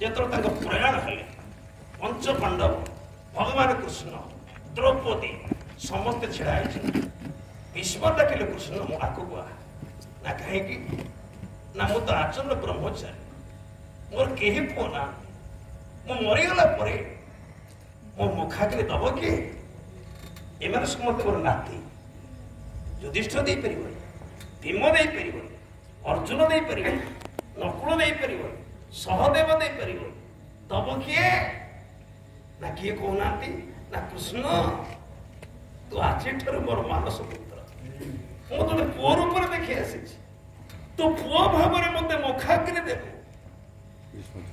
ଯେତେବେଳେ ତାଙ୍କ ପ୍ରୟାଣ ହେଲେ ପଞ୍ଚ ପାଣ୍ଡବ ଭଗବାନ କୃଷ୍ଣ ଦ୍ରୌପଦୀ ସମସ୍ତେ ଛିଡ଼ା ହେଇଛନ୍ତି। ଭୀଷ୍ମ ଡାକିଲେ କୃଷ୍ଣ ମୁଁ ଆଗକୁ ଆ। ନା କାହିଁକି ନା ମୁଁ ତ ଆଚରଣ ବ୍ରହ୍ମଚାରୀ, ମୋର କେହି ପୁଅ ନାହାନ୍ତି, ମୁଁ ମରିଗଲା ପରେ ମୋ ମୁଖାଗ୍ନି ଦବ କିଏ? ଏମାନେ ସମସ୍ତେ ମୋର ନାତି। ଯୁଧିଷ୍ଠିର ଦେଇପାରିବନି, ଭୀମ ଦେଇପାରିବନି, ଅର୍ଜୁନ ଦେଇପାରିବନି, ନକୁଳ ଦେଇପାରିବନି, ସହଦେବ ଦେଇପାରିବନି, ଦବ କିଏ? ନା କିଏ କହୁନାହାନ୍ତି? ନା କୃଷ୍ଣ ତୁ ଆଜିଠାରୁ ମୋର ମାନସ ପୁତ୍ର, ମୁଁ ତୋତେ ପୁଅ ରୂପରେ ଦେଖି ଆସିଛି, ତୁ ପୁଅ ଭାବରେ ମତେ ମୁଖାଗ୍ନି ଦେବୁ।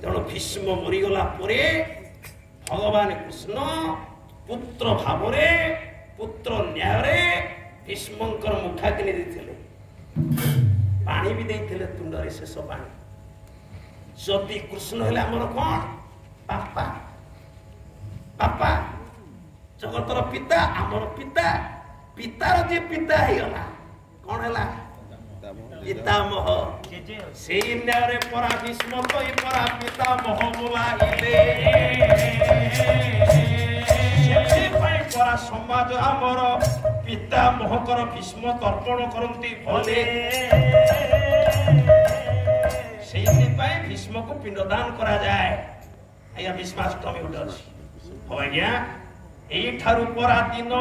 ତେଣୁ ଭୀଷ୍ମ ମରିଗଲା ପରେ ଭଗବାନ କୃଷ୍ଣ ପୁତ୍ର ଭାବରେ ପୁତ୍ର ନ୍ୟାୟରେ ଭୀଷ୍ମଙ୍କର ମୁଖାଗ୍ନି ଦେଇଥିଲେ, ପାଣି ବି ଦେଇଥିଲେ ତୁଣ୍ଡରେ ଶେଷ ପାଣି। ଯଦି କୃଷ୍ଣ ହେଲେ ଆମର କଣ? ବାପା। ବାପା ଜଗତର ପିତା, ଆମର ପିତା। ପିତାର ଯିଏ ପିତା ହେଇଗଲା କଣ ହେଲା? ପିତାମହ। ସେଇ ନ୍ୟାୟରେ ପରା ଭୀଷ୍ମ କହି ପରା ପିତାମହ ବୋଲାଇଲେ। ସେଥିପାଇଁ ପରା ସମାଜ ଆମର ପିତାମହଙ୍କର ଭୀଷ୍ମ ତର୍ପଣ କରନ୍ତି ଭଲେ। ସେଇଥିପାଇଁ ଭୀଷ୍ମକୁ ପିଣ୍ଡଦାନ କରାଯାଏ। ଆଜ୍ଞା ଭୀଷ୍ମାଷ୍ଟମୀ ଗୋଟେ ଅଛି। ଆଜ୍ଞା ଏଇଠାରୁ ପରା ଦିନ